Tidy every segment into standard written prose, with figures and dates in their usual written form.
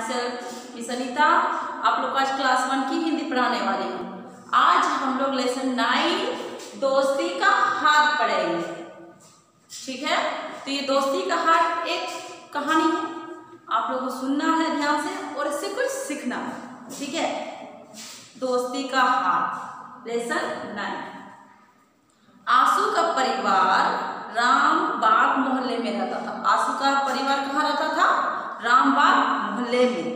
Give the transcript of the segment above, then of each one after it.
My self miss Anita, आप लोग आज क्लास 1 की हिंदी पढ़ाने वाली हूँ। आज हम लोग लेसन 9 दोस्ती का हाथ पढ़ेंगे। ठीक है, तो ये दोस्ती का हाथ एक कहानी है, आप लोगों को सुनना है ध्यान से और इससे कुछ सीखना है। ठीक है, दोस्ती का हाथ लेसन 9। आंसू का परिवार रामबाग मोहल्ले में रहता था। आंसू का परिवार कहाँ रहता था? रामबाग मोहल्ले में।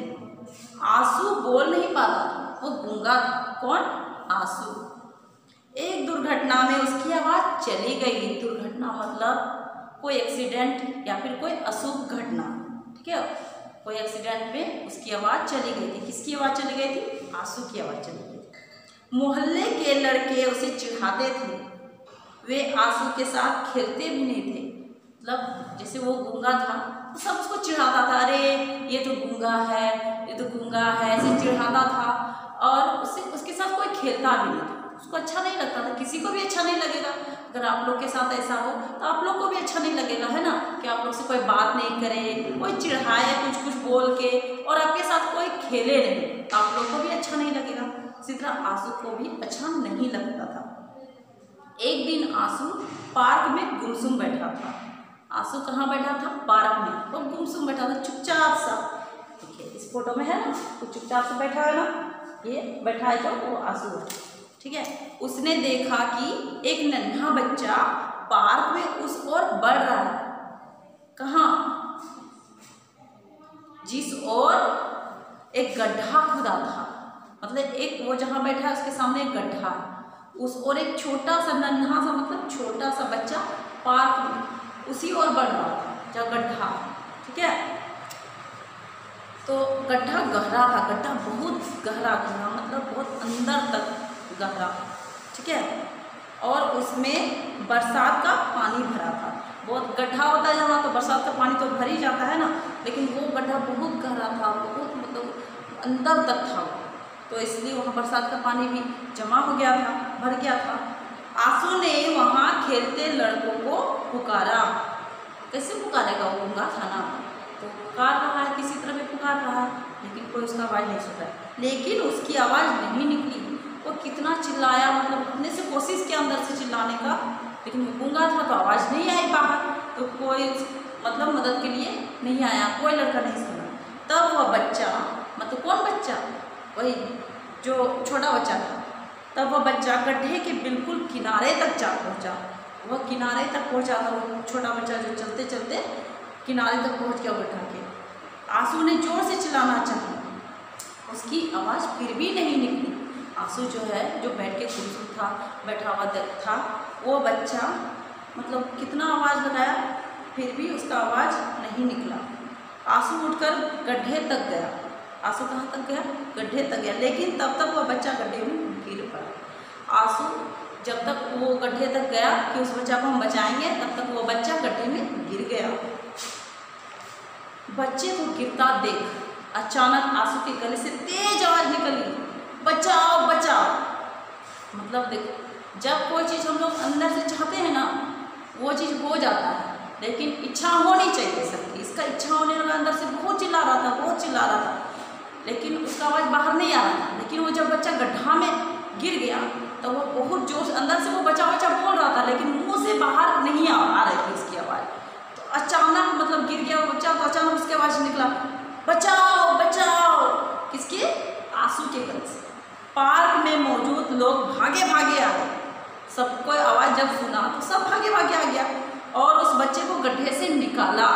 आंसू बोल नहीं पाता था, वो गूंगा था। कौन? आंसू। एक दुर्घटना में उसकी आवाज चली गई। दुर्घटना मतलब कोई एक्सीडेंट या फिर कोई अशुभ घटना। ठीक है, कोई एक्सीडेंट में उसकी आवाज चली गई थी। किसकी आवाज चली गई थी? आंसू की आवाज चली गई थी। मोहल्ले के लड़के उसे चिढ़ाते थे, वे आंसू के साथ खेलते भी नहीं थे। मतलब जैसे वो गूंगा था तो सब उसको चिढ़ाता था, अरे ये तो गूंगा है, ये तो गूंगा है, ऐसे चिढ़ाता था और उसके साथ कोई खेलता भी नहीं था। उसको अच्छा नहीं लगता था, किसी को भी अच्छा नहीं लगेगा। अगर आप लोग के साथ ऐसा हो तो आप लोग को भी अच्छा नहीं लगेगा, है ना, कि आप लोग से कोई बात नहीं करे, कोई चिढ़ाए कुछ कुछ बोल के और आपके साथ कोई खेले नहीं, तो आप लोग को भी अच्छा नहीं लगेगा। इसी तरह आंसू को भी अच्छा नहीं लगता था। एक दिन आंसू पार्क में गुमसुम बैठा था। आंसू कहाँ बैठा था? पार्क में। वो गुमसुम बैठा था, चुपचाप सा। देखिए इस फोटो में है ना, तो चुपचाप से बैठा है ना, ये बैठा है तो वो आंसू है। ठीक है, उसने देखा कि एक नन्हा बच्चा पार्क में उस ओर बढ़ रहा है। कहाँ? जिस ओर एक गड्ढा खुदा था। मतलब एक वो जहाँ बैठा है उसके सामने एक गड्ढा है, उस और एक छोटा सा नन्हा सा मतलब छोटा सा बच्चा पार्क में उसी ओर बढ़ रहा था जहाँ गड्ढा। ठीक है, तो गड्ढा गहरा था, गड्ढा बहुत गहरा मतलब बहुत अंदर तक गहरा। ठीक है, और उसमें बरसात का पानी भरा था। बहुत गड्ढा होता है जहाँ तो बरसात का पानी तो भर ही जाता है ना, लेकिन वो गड्ढा बहुत गहरा था, बहुत मतलब अंदर तक था, तो इसलिए वहाँ बरसात का पानी भी जमा हो गया था, भर गया था। आंसू ने वहाँ खेलते लड़कों को पुकारा। कैसे पुकारेगा? वो गूंगा था ना, तो पुकार रहा है, किसी तरह भी पुकार रहा है, लेकिन कोई उसका आवाज़ नहीं सुन रहा। लेकिन उसकी आवाज़ नहीं निकली। वो कितना चिल्लाया, मतलब अपने से कोशिश किया अंदर से चिल्लाने का, लेकिन वो गूंगा था तो आवाज़ नहीं आई बाहर, तो कोई मतलब मदद के लिए नहीं आया, कोई लड़का नहीं सुना। तब वह बच्चा, मतलब कौन बच्चा? वही जो छोटा बच्चा था, तब वह बच्चा गड्ढे के बिल्कुल किनारे तक जा पहुँचा। वह किनारे तक पहुँचा था, वो छोटा बच्चा जो चलते चलते किनारे तक पहुँच गया गड्ढा के। आंसू ने जोर से चिल्लाना चाहा, उसकी आवाज़ फिर भी नहीं निकली। आंसू जो है, जो बैठ के गुमसुम था, बैठा हुआ था, वो बच्चा मतलब कितना आवाज़ लगाया, फिर भी उसका आवाज़ नहीं निकला। आंसू उठकर गड्ढे तक गया। आंसू कहाँ तक गया? गड्ढे तक गया, लेकिन तब तक वह बच्चा गड्ढे में गिर पड़ा। आंसू जब तक वो गड्ढे तक गया कि उस बच्चा को हम बचाएंगे, तब तक वो बच्चा गड्ढे में गिर गया। बच्चे को गिरता देख अचानक आंसू के गले से तेज आवाज निकली, बचाओ बचाओ। मतलब देखो, जब कोई चीज़ हम लोग अंदर से चाहते हैं ना, वो चीज़ हो जाता है, लेकिन इच्छा होनी चाहिए सबकी। इसका इच्छा होने लगा, अंदर से बहुत चिल्ला रहा था, बहुत चिल्ला रहा था, लेकिन उसका आवाज़ बाहर नहीं आ रहा था। लेकिन वो जब बच्चा गड्ढा में गिर गया तो वो बहुत जोश, अंदर से वो बच्चा बोल रहा था, लेकिन मुंह से बाहर नहीं आ रही थी इसकी आवाज़। तो अचानक मतलब गिर गया वो बच्चा, तो अचानक उसकी आवाज़ निकला, बचाओ बचाओ। किसके? आंसू के गले से। पार्क में मौजूद लोग भागे भागे आ गए। सबको आवाज़ जब सुना तो सब भागे भागे आ गया और उस बच्चे को गड्ढे से निकाला।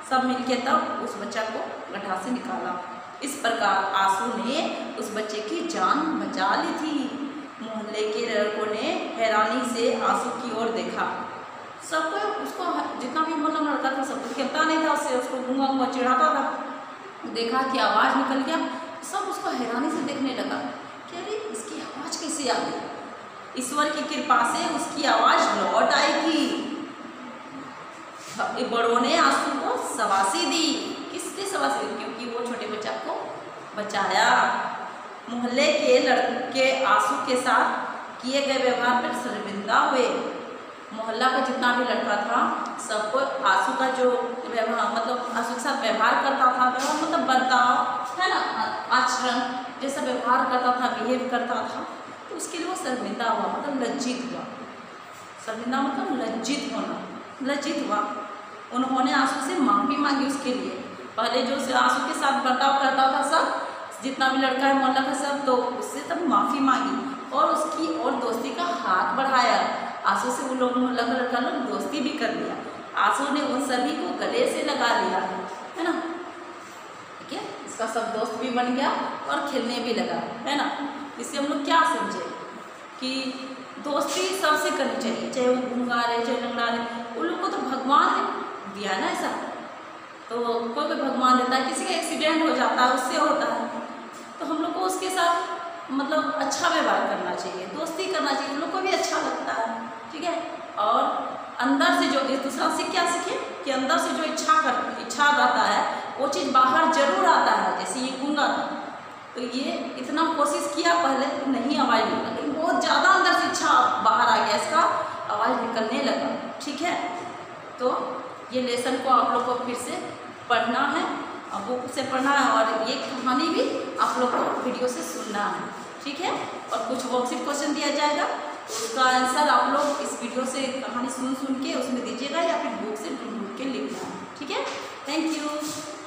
सब मिलके तब उस बच्चा को गड्ढा से निकाला। इस प्रकार आंसू ने उस बच्चे की जान बचा ली थी। मोहल्ले के लड़कों ने हैरानी से आंसू की ओर देखा। सबको उसको, जितना भी मतलब लड़का था, सबको खेलता नहीं था उससे, उसको गूंगा गूंगा चिढ़ाता था। देखा कि आवाज़ निकल गया, सब उसको हैरानी से देखने लगा कि अरे इसकी आवाज़ कैसे आ गई। ईश्वर की कृपा से उसकी आवाज़ लौट आई थी। बड़ों ने आंसू को शाबाशी दी। किसने शाबाशी दी? क्योंकि वो छोटे बच्चा को बचाया। मोहल्ले के लड़के आंसू के साथ किए गए व्यवहार पर शर्मिंदा हुए। मोहल्ला का जितना भी लड़का था, सबको आंसू का जो व्यवहार मतलब आंसू के साथ व्यवहार करता था, व्यवहार मतलब बर्ताव आचरण, जैसा व्यवहार करता था, बिहेव करता था, तो उसके लिए वो शर्मिंदा हुआ, मतलब लज्जित हुआ। शर्मिंदा मतलब लज्जित होना, लज्जित हुआ। उन्होंने आंसू से माफ़ी मांगी उसके लिए। पहले जो आंसू के साथ बर्ताव करता था सब, जितना भी लड़का है मोहल्ला का सब, तो उससे तब माफ़ी मांगी और उसकी और दोस्ती का हाथ बढ़ाया। आंसू से वो लोग मोहल्ला का लड़का लोग दोस्ती भी कर लिया। आंसू ने उन सभी को गले से लगा लिया, है ना, ठीक है। इसका सब दोस्त भी बन गया और खेलने भी लगा, है ना। इससे हम लोग क्या समझे कि दोस्ती सबसे करनी चाहिए, चाहे वो गूंगा रहे चाहे लंगड़ा रहे, उन लोग को तो भगवान ने दिया ना ऐसा। तो कोई भगवान देता है, किसी का एक्सीडेंट हो जाता है उससे होता है, तो हम लोग को उसके साथ मतलब अच्छा व्यवहार करना चाहिए, दोस्ती करना चाहिए, उन लोग को भी अच्छा लगता है, ठीक है। और अंदर से जो एक दूसरा से क्या सीखे कि अंदर से जो इच्छा रहता है वो चीज़ बाहर जरूर आता है। जैसे ये गूंगा था, तो ये इतना कोशिश किया पहले तो नहीं आवाज़ निकला, लेकिन बहुत ज़्यादा अंदर से इच्छा बाहर आ गया, इसका आवाज़ निकलने लगा, ठीक है। तो ये लेसन को आप लोग को फिर से पढ़ना है, बुक से पढ़ना है, और ये कहानी भी आप लोग को वीडियो से सुनना है, ठीक है। और कुछ वर्कशीट क्वेश्चन दिया जाएगा, उसका आंसर आप लोग इस वीडियो से कहानी सुन के उसमें दीजिएगा या फिर बुक से ढूंढ के लिखना है, ठीक है। Thank you.